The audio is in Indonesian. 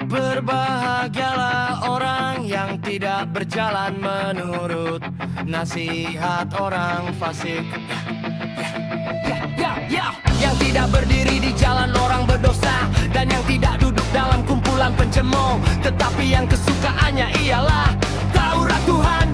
Berbahagialah orang yang tidak berjalan menurut nasihat orang fasik. Yang tidak berdiri di jalan orang berdosa, dan yang tidak duduk dalam kumpulan pencemooh, tetapi yang kesukaannya ialah Taurat Tuhan